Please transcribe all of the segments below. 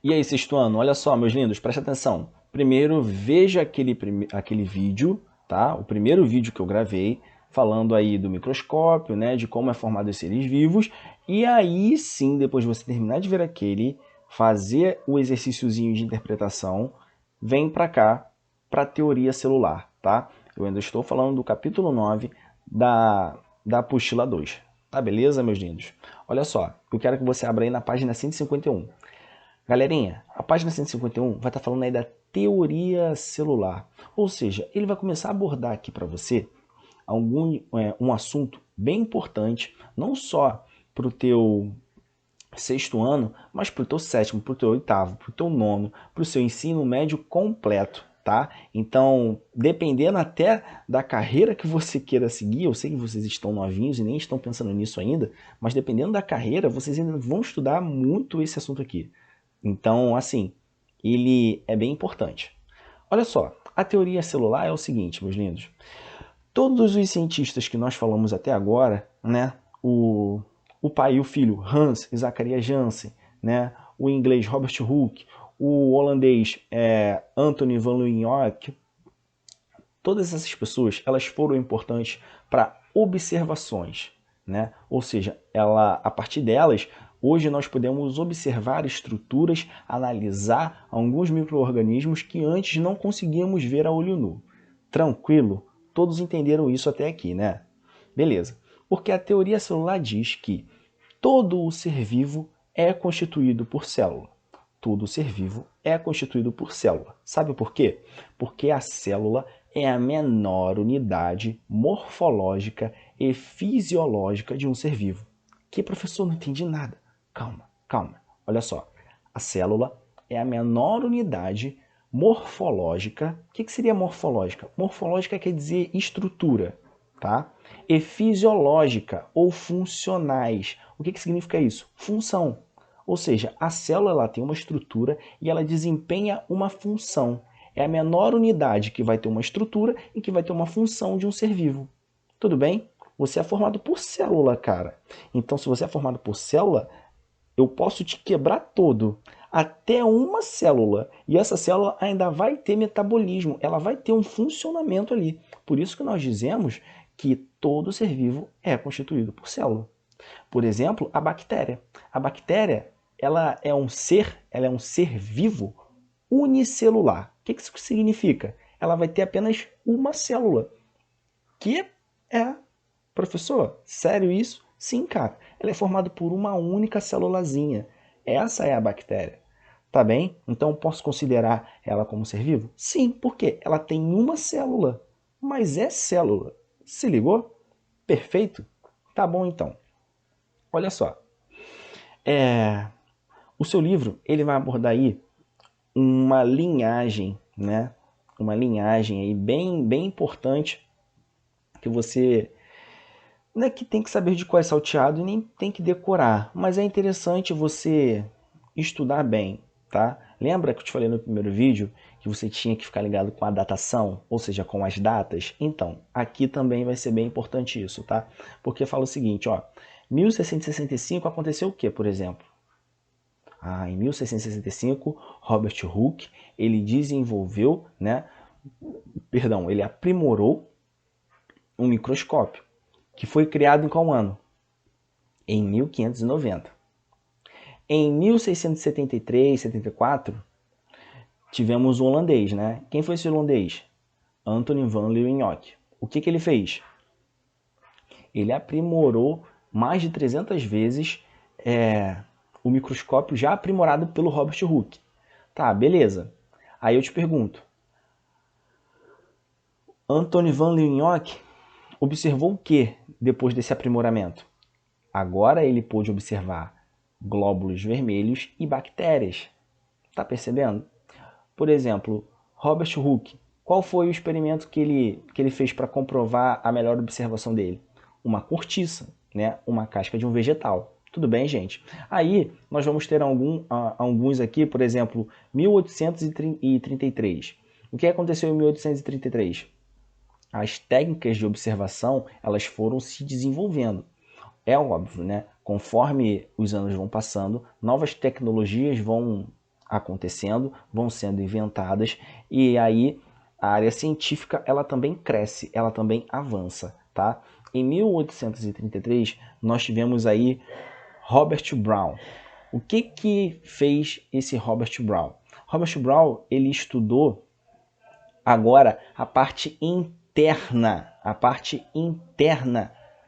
E aí, sexto ano, olha só, meus lindos, presta atenção. Primeiro, veja aquele vídeo, tá? O primeiro vídeo que eu gravei, falando aí do microscópio, né? De como é formado os seres vivos. E aí sim, depois de você terminar de ver aquele, fazer o exercíciozinho de interpretação, vem para cá, para a teoria celular, tá? Eu ainda estou falando do capítulo 9 da apostila 2. Tá beleza, meus lindos? Olha só, eu quero que você abra aí na página 151. Galerinha, a página 151 vai estar falando aí da teoria celular. Ou seja, ele vai começar a abordar aqui para você um assunto bem importante, não só para o teu sexto ano, mas para o teu sétimo, para o teu oitavo, para o teu nono, para o seu ensino médio completo, tá? Então, dependendo até da carreira que você queira seguir, eu sei que vocês estão novinhos e nem estão pensando nisso ainda, mas dependendo da carreira, vocês ainda vão estudar muito esse assunto aqui. Então, assim, ele é bem importante. Olha só, a teoria celular é o seguinte, meus lindos. Todos os cientistas que nós falamos até agora, né? O pai e o filho, Hans e Zacharias Janssen, né? O inglês Robert Hooke, o holandês Anthony van Leeuwenhoek, todas essas pessoas, elas foram importantes para observações, né? Ou seja, a partir delas, hoje nós podemos observar estruturas, analisar alguns micro-organismos que antes não conseguíamos ver a olho nu. Tranquilo? Todos entenderam isso até aqui, né? Beleza. Porque a teoria celular diz que todo o ser vivo é constituído por célula. Todo ser vivo é constituído por célula. Sabe por quê? Porque a célula é a menor unidade morfológica e fisiológica de um ser vivo. Que, professor, não entendi nada. Calma, calma. Olha só. A célula é a menor unidade morfológica. O que seria morfológica? Morfológica quer dizer estrutura, tá? E fisiológica ou funcionais. O que significa isso? Função. Ou seja, a célula ela tem uma estrutura e ela desempenha uma função. É a menor unidade que vai ter uma estrutura e que vai ter uma função de um ser vivo. Tudo bem? Você é formado por célula, cara. Então, se você é formado por célula, eu posso te quebrar todo, até uma célula. E essa célula ainda vai ter metabolismo, ela vai ter um funcionamento ali. Por isso que nós dizemos que todo ser vivo é constituído por célula. Por exemplo, a bactéria. A bactéria, ela é um ser vivo unicelular. O que isso significa? Ela vai ter apenas uma célula, que é, professor, sério isso? Sim, cara. Ela é formada por uma única célulazinha. Essa é a bactéria. Tá bem? Então posso considerar ela como ser vivo? Sim, porque ela tem uma célula, mas é célula. Se ligou? Perfeito? Tá bom então. Olha só. O seu livro ele vai abordar aí uma linhagem, né? Uma linhagem aí bem importante que você não é que tem que saber de qual é salteado e nem tem que decorar, mas é interessante você estudar bem, tá? Lembra que eu te falei no primeiro vídeo que você tinha que ficar ligado com a datação, ou seja, com as datas? Então, aqui também vai ser bem importante isso, tá? Porque fala o seguinte, ó, 1665 aconteceu o que, por exemplo? Em 1665, Robert Hooke, ele desenvolveu, né, perdão, ele aprimorou um microscópio, que foi criado em qual ano? Em 1590. Em 1673, 74, tivemos um holandês, né? Quem foi esse holandês? Anthony van Leeuwenhoek. O que ele fez? Ele aprimorou mais de 300 vezes o microscópio já aprimorado pelo Robert Hooke. Tá, beleza. Aí eu te pergunto, Anthony van Leeuwenhoek observou o que depois desse aprimoramento? Agora ele pôde observar glóbulos vermelhos e bactérias. Tá percebendo? Por exemplo, Robert Hooke, qual foi o experimento que ele fez para comprovar a melhor observação dele? Uma cortiça, né? Uma casca de um vegetal. Tudo bem, gente? Aí nós vamos ter alguns aqui, por exemplo, 1833. O que aconteceu em 1833? As técnicas de observação elas foram se desenvolvendo. É óbvio, né? Conforme os anos vão passando, novas tecnologias vão acontecendo, vão sendo inventadas, e aí a área científica ela também cresce, ela também avança, tá? Em 1833, nós tivemos aí Robert Brown. O que fez esse Robert Brown? Robert Brown, ele estudou agora a parte interna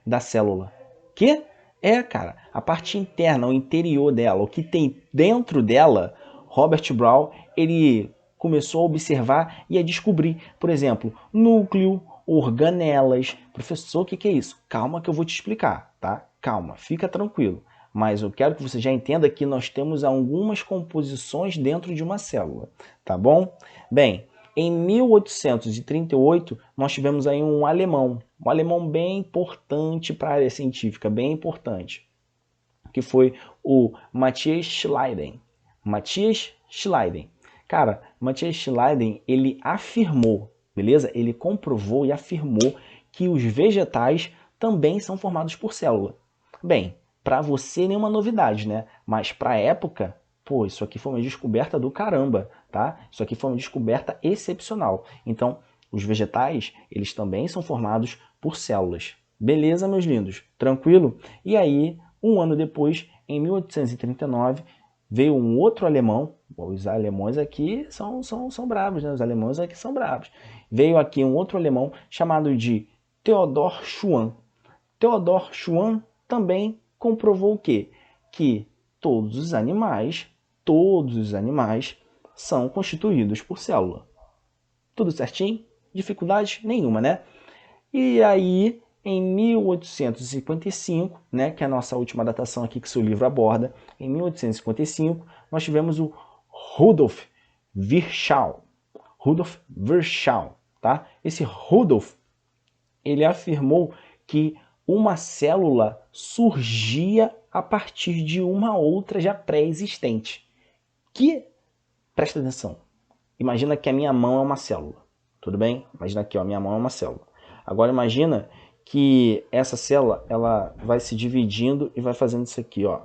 da célula. Que é, cara, a parte interna, o interior dela, o que tem dentro dela. Robert Brown, ele começou a observar e a descobrir, por exemplo, núcleo, organelas. Professor, o que é isso? Calma que eu vou te explicar, tá? Calma, fica tranquilo. Mas eu quero que você já entenda que nós temos algumas composições dentro de uma célula, tá bom? Bem, em 1838, nós tivemos aí um alemão bem importante para a área científica, bem importante, que foi o Matthias Schleiden. Matthias Schleiden. Cara, Matthias Schleiden, ele afirmou, beleza? Ele comprovou e afirmou que os vegetais também são formados por célula. Bem, para você nenhuma novidade, né? Mas para a época, pô, isso aqui foi uma descoberta do caramba, tá? Isso aqui foi uma descoberta excepcional. Então, os vegetais, eles também são formados por células. Beleza, meus lindos? Tranquilo? E aí, um ano depois, em 1839, veio um outro alemão. Os alemães aqui são bravos, né? Os alemães aqui são bravos. Veio aqui um outro alemão chamado de Theodor Schwann. Theodor Schwann também comprovou o quê? Que todos os animais são constituídos por célula. Tudo certinho? Dificuldade nenhuma, né? E aí, em 1855, né, que é a nossa última datação aqui que seu livro aborda, em 1855, nós tivemos o Rudolf Virchow. Rudolf Virchow, tá? Esse Rudolf, ele afirmou que uma célula surgia a partir de uma outra já pré-existente. Que, presta atenção, imagina que a minha mão é uma célula, tudo bem? Imagina aqui, ó, a minha mão é uma célula. Agora imagina que essa célula, ela vai se dividindo e vai fazendo isso aqui, ó.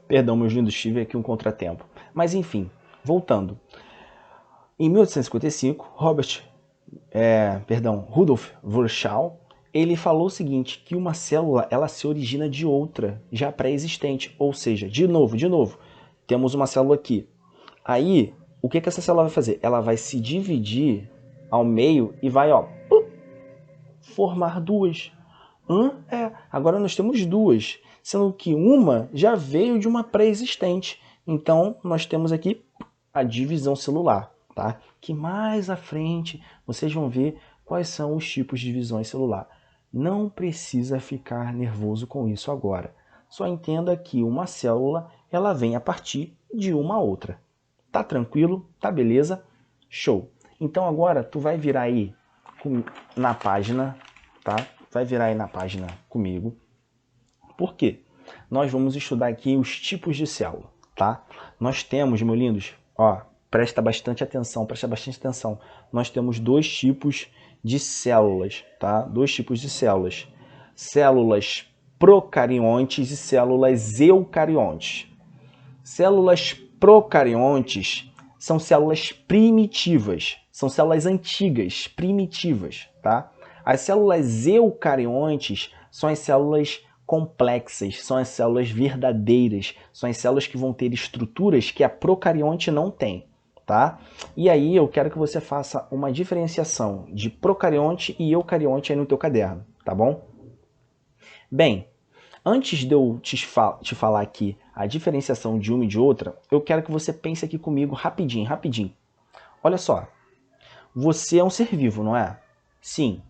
Perdão, meus lindos, tive aqui um contratempo. Mas enfim, voltando. Em 1855, Rudolf Virchow, ele falou o seguinte, que uma célula ela se origina de outra já pré-existente, ou seja, de novo, temos uma célula aqui. Aí, o que essa célula vai fazer? Ela vai se dividir ao meio e vai, ó, formar duas. Agora nós temos duas, sendo que uma já veio de uma pré-existente. Então, nós temos aqui a divisão celular, tá? Que mais à frente vocês vão ver quais são os tipos de divisões celular. Não precisa ficar nervoso com isso agora. Só entenda que uma célula ela vem a partir de uma outra. Tá tranquilo? Tá beleza? Show! Então agora tu vai virar aí na página, tá? Vai virar aí na página comigo. Por quê? Nós vamos estudar aqui os tipos de célula, tá? Nós temos, meus lindos, ó, presta bastante atenção. Nós temos dois tipos de células, tá? Dois tipos de células. Células procariontes e células eucariontes. Células procariontes são células primitivas, são células antigas, primitivas, tá? As células eucariontes são as células complexas, são as células verdadeiras, são as células que vão ter estruturas que a procarionte não tem, tá? E aí eu quero que você faça uma diferenciação de procarionte e eucarionte aí no teu caderno, tá bom? Bem, antes de eu te falar aqui a diferenciação de uma e de outra, eu quero que você pense aqui comigo rapidinho. Olha só, você é um ser vivo, não é? Sim.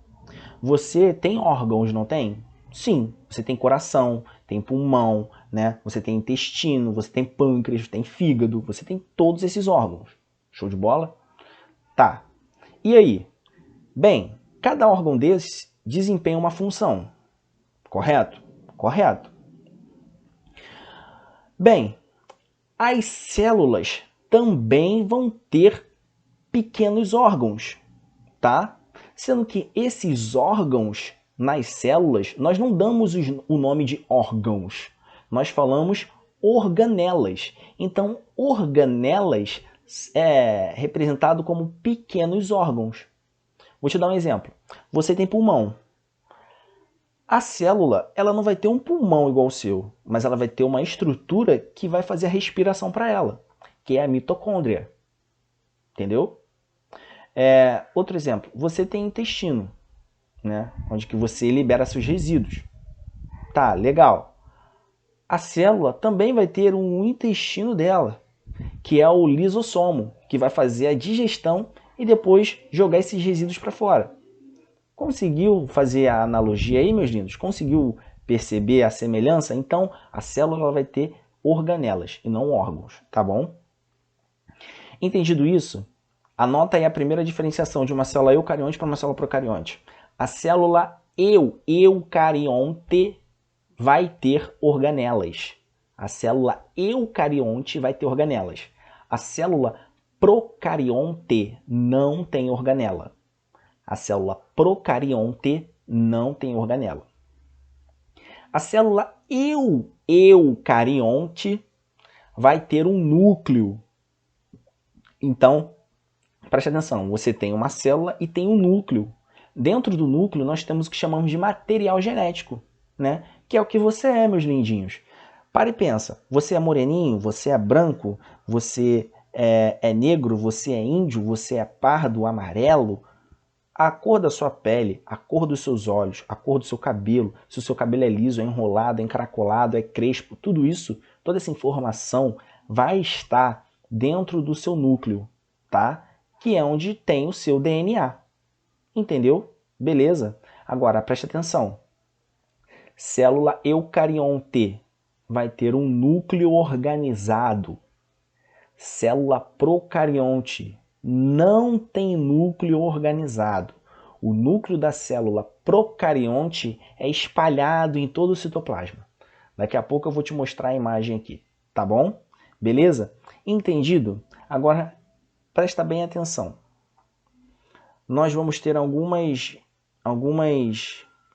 Você tem órgãos, não tem? Sim. Você tem coração, tem pulmão, né? Você tem intestino, você tem pâncreas, tem fígado, você tem todos esses órgãos. Show de bola? Tá. E aí? Bem, cada órgão desses desempenha uma função. Correto? Correto. Bem, as células também vão ter pequenos órgãos, tá? Sendo que esses órgãos nas células, nós não damos o nome de órgãos, nós falamos organelas. Então, organelas é representado como pequenos órgãos. Vou te dar um exemplo. Você tem pulmão. A célula, ela não vai ter um pulmão igual o seu, mas ela vai ter uma estrutura que vai fazer a respiração para ela, que é a mitocôndria. Entendeu? Outro exemplo, você tem intestino, né? Onde que você libera seus resíduos. Tá, legal. A célula também vai ter um intestino dela, que é o lisossomo, que vai fazer a digestão e depois jogar esses resíduos para fora. Conseguiu fazer a analogia aí, meus lindos? Conseguiu perceber a semelhança? Então, a célula ela vai ter organelas e não órgãos, tá bom? Entendido isso, anota aí a primeira diferenciação de uma célula eucarionte para uma célula procarionte. A célula eucarionte vai ter organelas. A célula eucarionte vai ter organelas. A célula procarionte não tem organela. A célula procarionte não tem organela. A célula eucarionte vai ter um núcleo. Então, preste atenção, você tem uma célula e tem um núcleo. Dentro do núcleo nós temos o que chamamos de material genético, né? Que é o que você é, meus lindinhos. Para e pensa, você é moreninho, você é branco, você é negro, você é índio, você é pardo, amarelo. A cor da sua pele, a cor dos seus olhos, a cor do seu cabelo, se o seu cabelo é liso, é enrolado, é encaracolado, é crespo, tudo isso, toda essa informação vai estar dentro do seu núcleo, tá? Que é onde tem o seu DNA. Entendeu? Beleza? Agora, preste atenção. Célula eucarionte vai ter um núcleo organizado. Célula procarionte não tem núcleo organizado. O núcleo da célula procarionte é espalhado em todo o citoplasma. Daqui a pouco eu vou te mostrar a imagem aqui, tá bom? Beleza? Entendido? Agora, presta bem atenção. Nós vamos ter algumas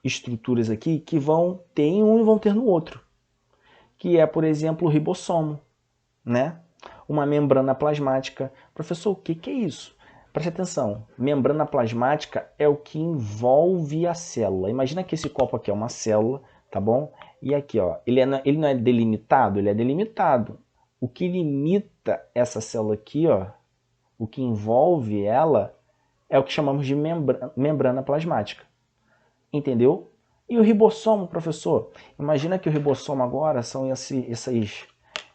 estruturas aqui que vão ter em um e vão ter no outro. Que é, por exemplo, o ribossomo, né? Uma membrana plasmática. Professor, o que é isso? Preste atenção. Membrana plasmática é o que envolve a célula. Imagina que esse copo aqui é uma célula, tá bom? E aqui, ó, ele não é delimitado? Ele é delimitado. O que limita essa célula aqui, ó, o que envolve ela, é o que chamamos de membrana plasmática. Entendeu? E o ribossomo, professor? Imagina que o ribossomo agora são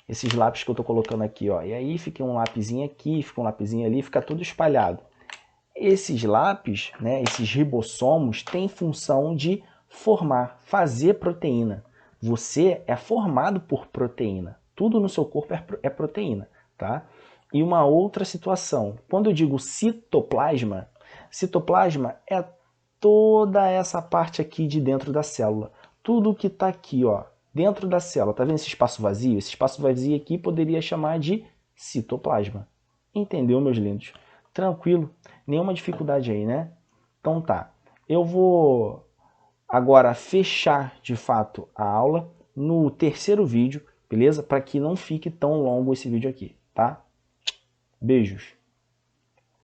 esses lápis que eu estou colocando aqui, ó. E aí fica um lapisinho aqui, fica um lapisinho ali, fica tudo espalhado. Esses lápis, né, esses ribossomos, têm função de fazer proteína. Você é formado por proteína. Tudo no seu corpo é proteína, tá? E uma outra situação, quando eu digo citoplasma é toda essa parte aqui de dentro da célula. Tudo que está aqui, ó, dentro da célula. Tá vendo esse espaço vazio? Esse espaço vazio aqui poderia chamar de citoplasma. Entendeu, meus lindos? Tranquilo. Nenhuma dificuldade aí, né? Então tá. Eu vou agora fechar, de fato, a aula no terceiro vídeo, beleza? Para que não fique tão longo esse vídeo aqui, tá? Beijos.